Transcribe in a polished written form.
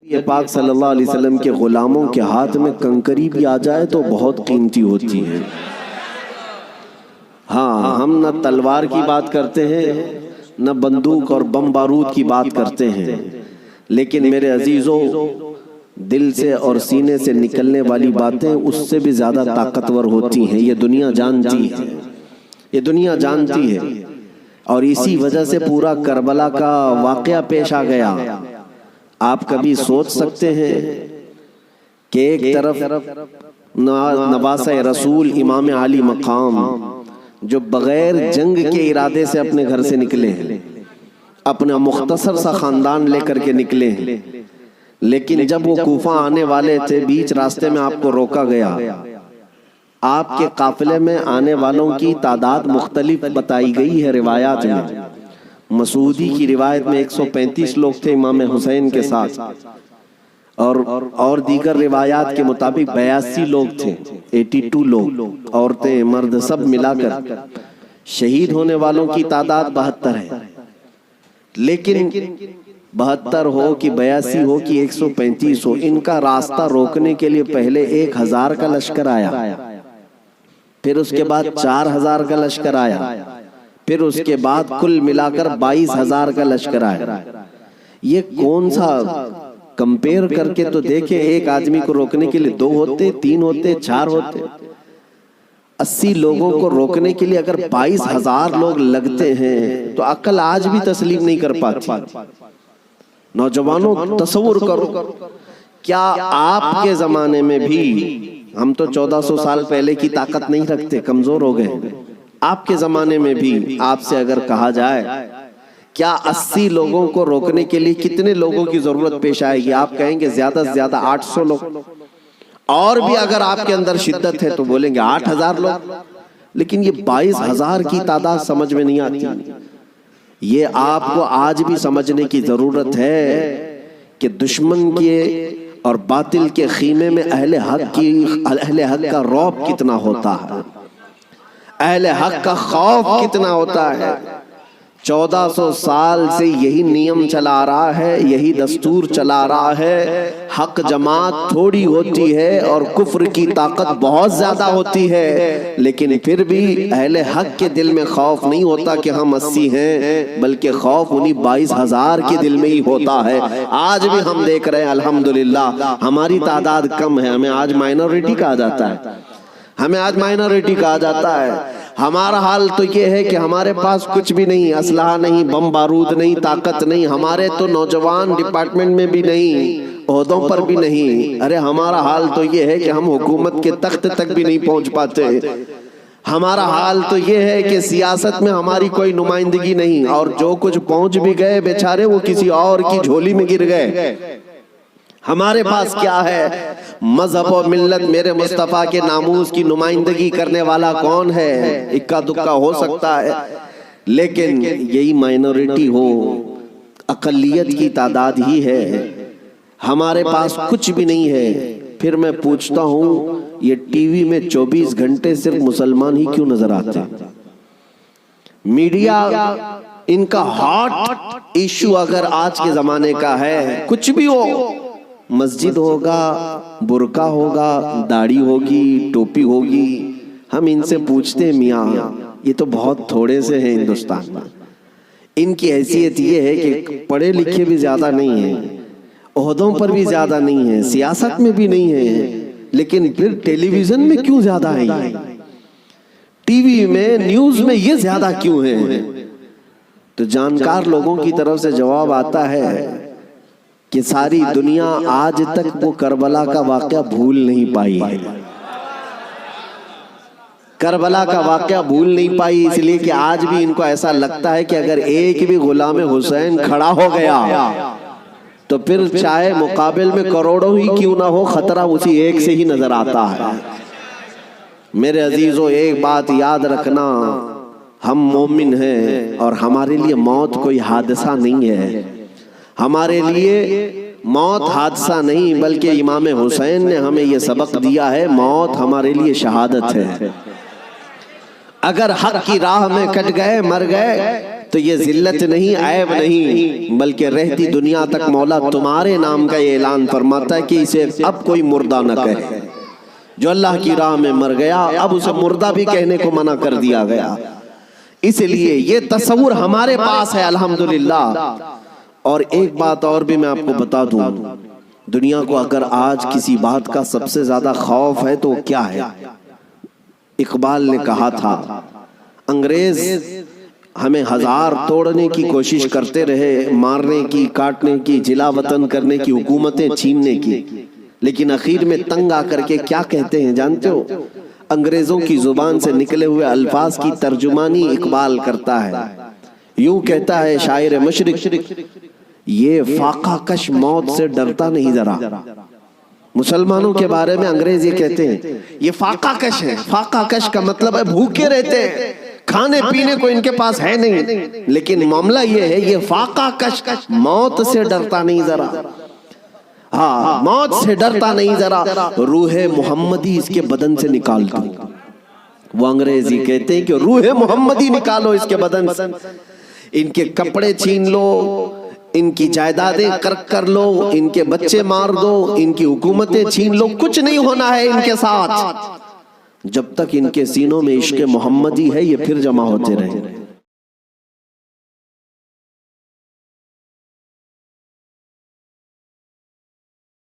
یہ پاک صلی اللہ علیہ وسلم کے غلاموں کے ہاتھ میں کنکری بھی آ جائے تو بہت قیمتی ہوتی ہے۔ ہاں، ہم نہ تلوار کی بات کرتے ہیں نہ بندوق اور بم بارود کی بات کرتے ہیں، لیکن میرے عزیزوں، دل سے اور سینے سے نکلنے والی باتیں اس سے بھی زیادہ طاقتور ہوتی ہیں۔ یہ دنیا جانتی ہے، یہ دنیا جانتی ہے، اور اسی وجہ سے پورا کربلا کا واقعہ پیش آ گیا۔ آپ کبھی سوچ سکتے ہیں کہ ایک طرف نواسہ رسول امام علی مقام جو بغیر جنگ کے ارادے سے اپنے گھر سے نکلے ہیں، اپنا مختصر سا خاندان لے کر کے نکلے ہیں، لیکن جب وہ کوفہ آنے والے تھے، بیچ راستے میں آپ کو روکا گیا۔ آپ کے قافلے میں آنے والوں کی تعداد مختلف بتائی گئی ہے روایات میں۔ مسعودی کی روایت میں 135 لوگ تھے امام حسین کے ساتھ، اور دیگر روایات کے مطابق 82 لوگ تھے، 82 لوگ، عورتیں مرد سب ملا کر۔ شہید ہونے والوں کی تعداد 72 ہے، لیکن 72 ہو کہ 82 ہو کہ 135 ہو، ان کا راستہ روکنے کے لیے پہلے 1000 کا لشکر آیا، پھر اس کے بعد 4000 کا لشکر آیا، پھر اس کے بعد کل ملا کر 22000 کا لشکر آیا۔ یہ کون سا کمپیر کر کے تو دیکھیں، ایک آدمی کو روکنے کے لیے 2 ہوتے، 3 ہوتے، 4 ہوتے۔ 80 لوگوں کو روکنے کے لیے اگر 22000 لوگ لگتے ہیں تو عقل آج بھی تسلیم نہیں کر پاتی۔ نوجوانوں تصور کرو، کیا آپ کے زمانے میں بھی، ہم تو 1400 سال پہلے کی طاقت نہیں رکھتے، کمزور ہو گئے، آپ کے زمانے میں بھی آپ سے اگر کہا جائے کیا 80 لوگوں کو روکنے کے لیے کتنے لوگوں کی ضرورت پیش آئے گی، آپ کہیں گے زیادہ سے زیادہ 800 لوگ، اور بھی اگر آپ کے اندر شدت ہے تو بولیں گے 8000 لوگ، لیکن یہ 22000 کی تعداد سمجھ میں نہیں آتی۔ یہ آپ کو آج بھی سمجھنے کی ضرورت ہے کہ دشمن کے اور باطل کے خیمے میں اہل حق کا رعب کتنا ہوتا ہے، اہل حق کا خوف کتنا ہوتا ہے۔ 1400 سال سے یہی نیم چلا رہا ہے، یہی دستور چلا رہا ہے، حق جماعت تھوڑی ہوتی ہے اور کفر کی طاقت بہت زیادہ ہوتی ہے، لیکن پھر بھی اہل حق کے دل میں خوف نہیں ہوتا کہ ہم 80 ہیں، بلکہ خوف انہی 22000 کے دل میں ہی ہوتا ہے۔ آج بھی ہم دیکھ رہے ہیں الحمدللہ ہماری تعداد کم ہے، ہمیں آج مائنورٹی کہا جاتا ہے، ہمیں آج مائنورٹی کہا جاتا ہے۔ ہمارا حال تو یہ ہے کہ ہمارے پاس کچھ بھی نہیں، اسلحہ نہیں، بم بارود نہیں، طاقت نہیں، ہمارے تو نوجوان ڈپارٹمنٹ میں بھی نہیں، عہدوں پر بھی نہیں۔ ارے ہمارا حال تو یہ ہے کہ ہم حکومت کے تخت تک بھی نہیں پہنچ پاتے۔ ہمارا حال تو یہ ہے کہ سیاست میں ہماری کوئی نمائندگی نہیں، اور جو کچھ پہنچ بھی گئے بیچارے وہ کسی اور کی جھولی میں گر گئے۔ ہمارے پاس کیا ہے؟ مذہب و ملت میرے مصطفیٰ کے ناموس کی نمائندگی کرنے والا کون ہے؟ اکا دکا ہو سکتا ہے، لیکن یہی مائنورٹی ہو، اقلیت کی تعداد ہی ہے، ہمارے پاس کچھ بھی نہیں ہے۔ پھر میں پوچھتا ہوں، یہ ٹی وی میں 24 گھنٹے صرف مسلمان ہی کیوں نظر آتے ہیں؟ میڈیا ان کا ہاٹ ایشو اگر آج کے زمانے کا ہے، کچھ بھی ہو، مسجد ہوگا، برقع ہوگا، داڑھی ہوگی، ٹوپی ہوگی، ہم ان سے پوچھتے ہیں میاں یہ تو بہت تھوڑے سے ہیں ہندوستان میں، ان کی حیثیت یہ ہے کہ پڑھے لکھے بھی زیادہ نہیں ہیں، عہدوں پر بھی زیادہ نہیں ہیں، سیاست میں بھی نہیں ہیں، لیکن پھر ٹیلی ویژن میں کیوں زیادہ ہیں، ٹی وی میں، نیوز میں یہ زیادہ کیوں ہیں؟ تو جانکار لوگوں کی طرف سے جواب آتا ہے کہ ساری دنیا آج تک وہ کربلا کا واقعہ بھول نہیں پائی ہے، کربلا کا واقعہ بھول نہیں پائی، اس لیے کہ آج بھی ان کو ایسا لگتا ہے کہ اگر ایک بھی غلام حسین کھڑا ہو گیا تو پھر چاہے مقابل میں کروڑوں ہی کیوں نہ ہو، خطرہ اسی ایک سے ہی نظر آتا ہے۔ میرے عزیزوں، ایک بات یاد رکھنا، ہم مومن ہیں اور ہمارے لیے موت کوئی حادثہ نہیں ہے، ہمارے لیے موت حادثہ نہیں، بلکہ امام حسین نے ہمیں یہ سبق دیا ہے، موت ہمارے لیے شہادت ہے۔ اگر حق کی راہ میں کٹ گئے، مر گئے تو یہ ذلت نہیں، عیب نہیں، بلکہ رہتی دنیا تک مولا تمہارے نام کا یہ اعلان فرماتا ہے کہ اسے اب کوئی مردہ نہ کہے۔ جو اللہ کی راہ میں مر گیا اب اسے مردہ بھی کہنے کو منع کر دیا گیا۔ اس لیے یہ تصور ہمارے پاس ہے الحمدللہ۔ اور ایک بات اور بھی میں آپ کو بتا دوں، دنیا کو اگر آج کسی بات کا سب سے زیادہ خوف ہے تو کیا ہے؟ اقبال نے کہا تھا انگریز ہمیں ہزار توڑنے کی کوشش کرتے رہے، مارنے کی، کاٹنے کی، جلا وطن کرنے کی، حکومتیں چھیننے کی، لیکن اخیر میں تنگ آ کر کے کیا کہتے ہیں جانتے ہو؟ انگریزوں کی زبان سے نکلے ہوئے الفاظ کی ترجمانی اقبال کرتا ہے، یوں کہتا ہے شاعر مشرق، یہ فاقہ کش موت سے ڈرتا نہیں ذرا۔ مسلمانوں کے بارے میں انگریز یہ کہتے ہیں یہ فاقہ کش ہے۔ فاقہ کش کا مطلب ہے بھوکے رہتے ہیں، کھانے پینے کو ان کے پاس ہے نہیں، لیکن معاملہ یہ ہے یہ فاقہ کش موت سے ڈرتا نہیں ذرا۔ ہاں، موت سے ڈرتا نہیں ذرا، روح محمدی اس کے بدن سے نکال دو۔ وہ انگریز یہ کہتے ہیں کہ روح محمدی نکالو اس کے بدن سے، ان کے کپڑے چھین لو، ان کی جائیدادیں کرک کر لو، ان کے بچے مار دو، ان کی حکومتیں چھین لو، کچھ نہیں ہونا ہے ان کے ساتھ جب تک ان کے سینوں میں عشق محمدی ہے، یہ پھر جمع ہوتے رہیں۔